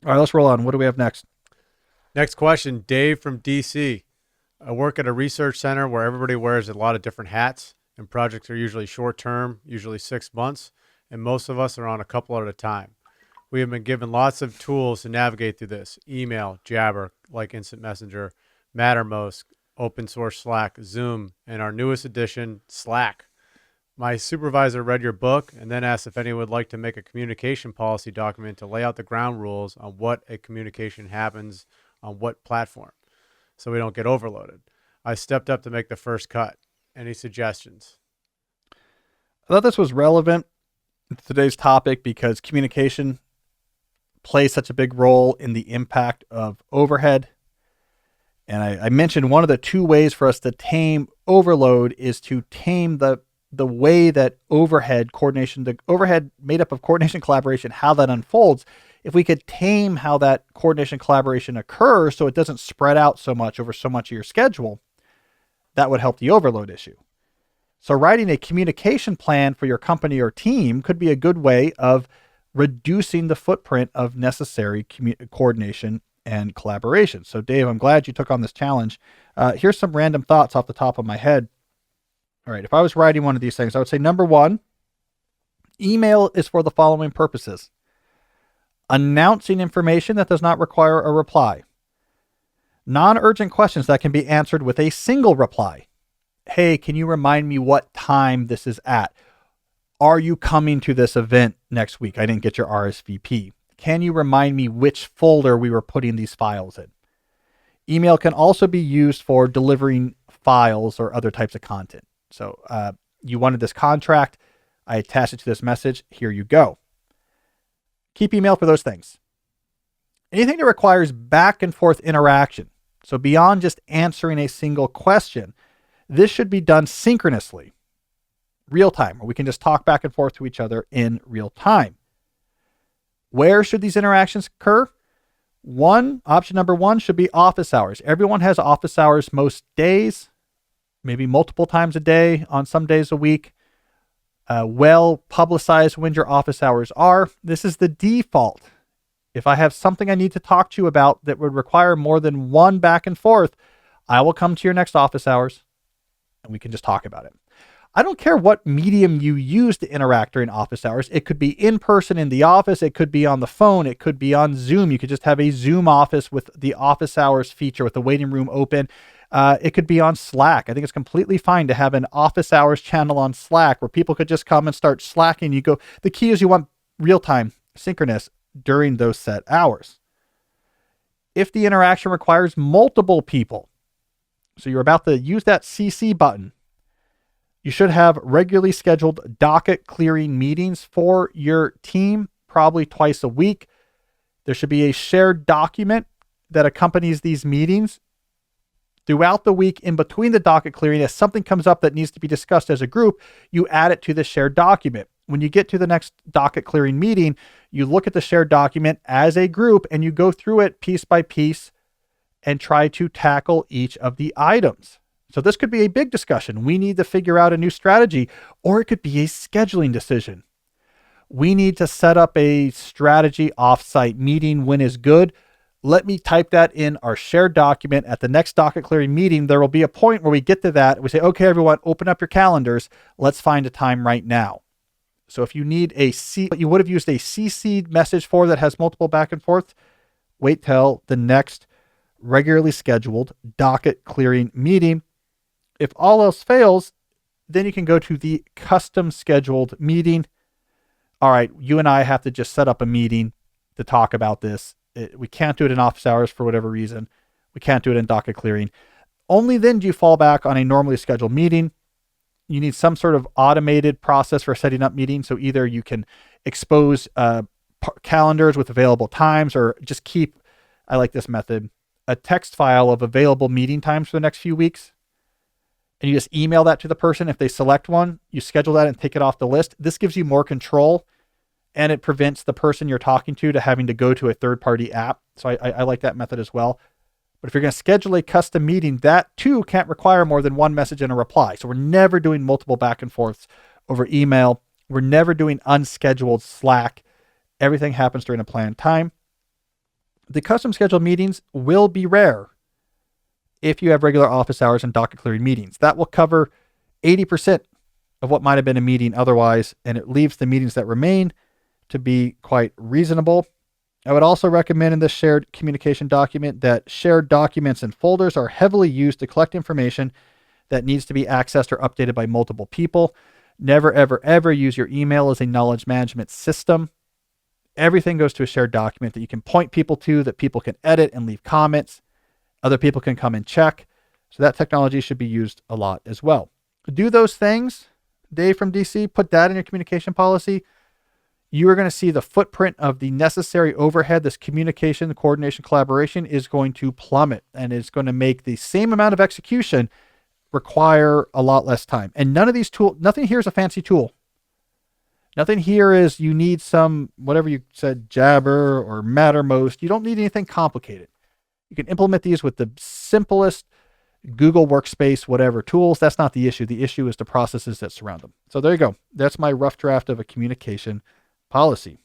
All right, let's roll on. What do we have next? Next question, Dave from DC. I work at a research center where everybody wears a lot of different hats, and projects are usually short term, usually 6 months, and most of us are on a couple at a time. We have been given lots of tools to navigate through this: email, Jabber, like Instant Messenger, Mattermost, open source Slack, Zoom, and our newest addition, Slack. My supervisor read your book and then asked if anyone would like to make a communication policy document to lay out the ground rules on what a communication happens on what platform so we don't get overloaded. I stepped up to make the first cut. Any suggestions? I thought this was relevant to today's topic because communication plays such a big role in the impact of overhead. And I mentioned one of the two ways for us to tame overload is to tame the way that overhead coordination, the overhead made up of coordination collaboration, how that unfolds. If we could tame how that coordination collaboration occurs so it doesn't spread out so much over so much of your schedule, that would help the overload issue. So writing a communication plan for your company or team could be a good way of reducing the footprint of necessary coordination and collaboration. So Dave, I'm glad you took on this challenge. Here's some random thoughts off the top of my head. All right, if I was writing one of these things, I would say number one, email is for the following purposes: announcing information that does not require a reply, non-urgent questions that can be answered with a single reply. Hey, can you remind me what time this is at? Are you coming to this event next week? I didn't get your RSVP. Can you remind me which folder we were putting these files in? Email can also be used for delivering files or other types of content. So you wanted this contract. I attached it to this message. Here you go. Keep email for those things. Anything that requires back and forth interaction. So beyond just answering a single question, this should be done synchronously, real time, where we can just talk back and forth to each other in real time. Where should these interactions occur? Option number one should be office hours. Everyone has office hours most days, maybe multiple times a day, on some days a week. Well publicized when your office hours are. This is the default. If I have something I need to talk to you about that would require more than one back and forth, I will come to your next office hours and we can just talk about it. I don't care what medium you use to interact during office hours. It could be in person in the office. It could be on the phone. It could be on Zoom. You could just have a Zoom office with the office hours feature with the waiting room open. It could be on Slack. I think it's completely fine to have an office hours channel on Slack where people could just come and start slacking. The key is you want real time synchronous during those set hours. If the interaction requires multiple people, so you're about to use that CC button, you should have regularly scheduled docket clearing meetings for your team, probably twice a week. There should be a shared document that accompanies these meetings throughout the week. In between the docket clearing, as something comes up that needs to be discussed as a group, you add it to the shared document. When you get to the next docket clearing meeting, you look at the shared document as a group and you go through it piece by piece and try to tackle each of the items. So this could be a big discussion. We need to figure out a new strategy, or it could be a scheduling decision. We need to set up a strategy offsite meeting. When is good? Let me type that in our shared document. At the next docket clearing meeting, there will be a point where we get to that. We say, okay, everyone, open up your calendars. Let's find a time right now. So if you need what you would have used a CC'd message for that has multiple back and forth, wait till the next regularly scheduled docket clearing meeting. If all else fails, then you can go to the custom scheduled meeting. All right, you and I have to just set up a meeting to talk about this. We can't do it in office hours for whatever reason. We can't do it in docket clearing. Only then do you fall back on a normally scheduled meeting. You need some sort of automated process for setting up meetings. So either you can expose calendars with available times, or just keep, I like this method, a text file of available meeting times for the next few weeks. And you just email that to the person. If they select one, you schedule that and take it off the list. This gives you more control, and it prevents the person you're talking to having to go to a third-party app. So I like that method as well. But if you're going to schedule a custom meeting, that too can't require more than one message and a reply. So we're never doing multiple back and forths over email. We're never doing unscheduled Slack. Everything happens during a planned time. The custom scheduled meetings will be rare if you have regular office hours and docket clearing meetings. That will cover 80% of what might have been a meeting otherwise, and it leaves the meetings that remain to be quite reasonable. I would also recommend in this shared communication document that shared documents and folders are heavily used to collect information that needs to be accessed or updated by multiple people. Never, ever, ever use your email as a knowledge management system. Everything goes to a shared document that you can point people to, that people can edit and leave comments. Other people can come and check. So that technology should be used a lot as well. Do those things, Dave from DC, put that in your communication policy. You are going to see the footprint of the necessary overhead. This communication, the coordination, collaboration is going to plummet, and it's going to make the same amount of execution require a lot less time. And none of these tools, nothing here is a fancy tool. Nothing here is you need some, whatever you said, Jabber or Mattermost. You don't need anything complicated. You can implement these with the simplest Google Workspace, whatever tools. That's not the issue. The issue is the processes that surround them. So there you go. That's my rough draft of a communication policy.